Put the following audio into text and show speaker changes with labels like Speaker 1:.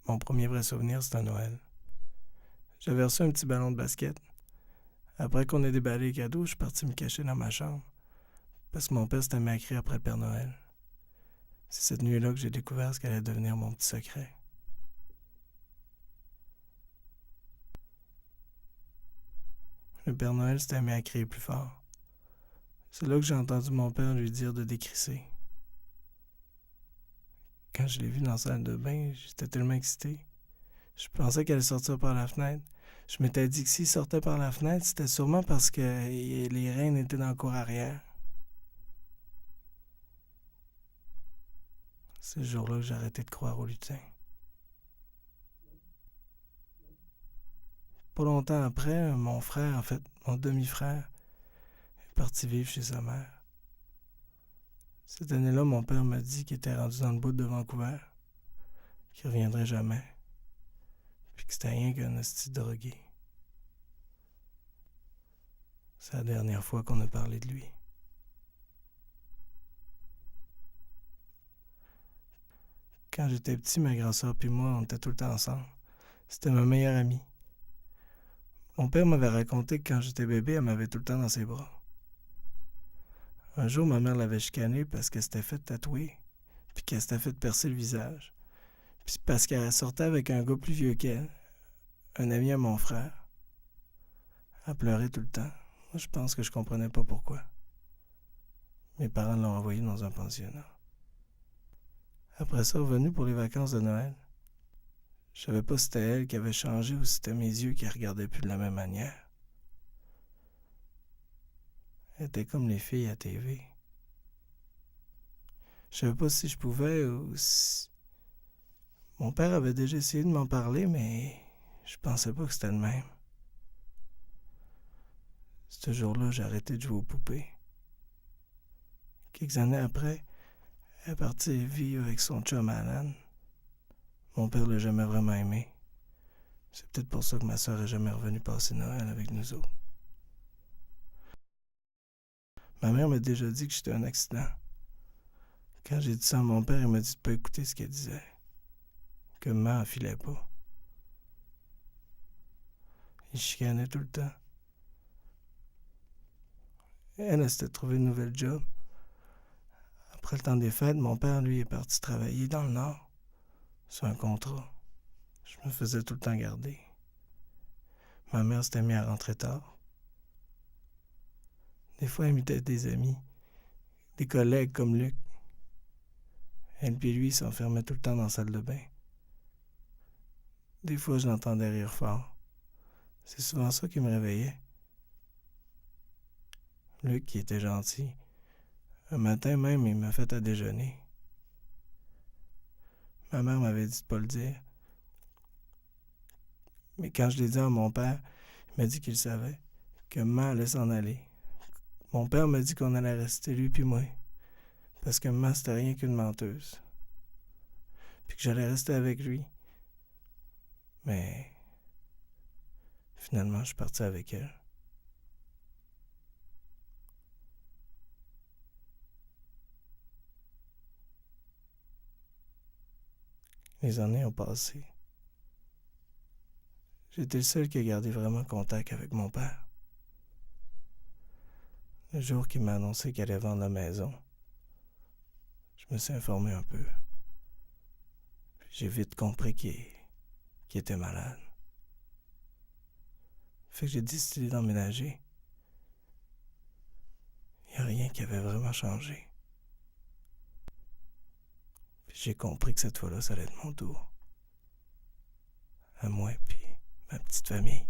Speaker 1: Mon premier vrai souvenir, c'était à Noël. J'avais reçu un petit ballon de basket. Après qu'on ait déballé les cadeaux, je suis parti me cacher dans ma chambre. Parce que mon père s'était mis à crier après le Père Noël. C'est cette nuit-là que j'ai découvert ce qu'allait devenir mon petit secret. Le Père Noël s'était mis à crier plus fort. C'est là que j'ai entendu mon père lui dire de décrisser. Quand je l'ai vu dans la salle de bain, j'étais tellement excité. Je pensais qu'elle allait sortir par la fenêtre. Je m'étais dit que s'il sortait par la fenêtre, c'était sûrement parce que les reines étaient dans la cour arrière. C'est ce jour-là que j'ai arrêté de croire au lutin. Pas longtemps après, mon frère, en fait, mon demi-frère, est parti vivre chez sa mère. Cette année-là, mon père m'a dit qu'il était rendu dans le bout de Vancouver, qu'il reviendrait jamais, puis que c'était rien qu'un hostie drogué. C'est la dernière fois qu'on a parlé de lui. Quand j'étais petit, ma grand-sœur et moi, on était tout le temps ensemble. C'était ma meilleure amie. Mon père m'avait raconté que quand j'étais bébé, elle m'avait tout le temps dans ses bras. Un jour, ma mère l'avait chicanée parce qu'elle s'était fait tatouer, puis qu'elle s'était fait percer le visage. Puis parce qu'elle sortait avec un gars plus vieux qu'elle, un ami à mon frère. Elle pleurait tout le temps. Moi, je pense que je comprenais pas pourquoi. Mes parents l'ont envoyée dans un pensionnat. Après ça, revenue pour les vacances de Noël, je savais pas si c'était elle qui avait changé ou si c'était mes yeux qui regardaient plus de la même manière. Elle était comme les filles à TV. Je savais pas si je pouvais ou si... Mon père avait déjà essayé de m'en parler, mais je pensais pas que c'était le même. Ce jour-là, j'ai arrêté de jouer aux poupées. Quelques années après, elle est partie vivre avec son chum Alan. Mon père l'a jamais vraiment aimé. C'est peut-être pour ça que ma soeur est jamais revenue passer Noël avec nous autres. Ma mère m'a déjà dit que j'étais un accident. Quand j'ai dit ça à mon père, il m'a dit de pas écouter ce qu'elle disait. Que maman en filait pas. Il chicanait tout le temps. Elle s'était trouvé une nouvelle job. Après le temps des fêtes, mon père, lui, est parti travailler dans le Nord. Sur un contrat. Je me faisais tout le temps garder. Ma mère s'était mise à rentrer tard. Des fois, elle imitait des amis. Des collègues comme Luc. Elle puis lui s'enfermaient tout le temps dans la salle de bain. Des fois, je l'entendais rire fort. C'est souvent ça qui me réveillait. Luc, qui était gentil. Un matin même, il m'a fait à déjeuner. Ma mère m'avait dit de pas le dire. Mais quand je l'ai dit à mon père, il m'a dit qu'il savait, que maman allait s'en aller. Mon père m'a dit qu'on allait rester lui puis moi, parce que maman c'était rien qu'une menteuse. Puis que j'allais rester avec lui. Mais finalement, je suis parti avec elle. Les années ont passé. J'étais le seul qui a gardé vraiment contact avec mon père. Le jour qu'il m'a annoncé qu'il allait vendre la maison, je me suis informé un peu. Puis j'ai vite compris qu'il était malade. Fait que j'ai décidé d'emménager. Il n'y a rien qui avait vraiment changé. Puis j'ai compris que cette fois-là, ça allait être mon tour. À moi puis ma petite famille.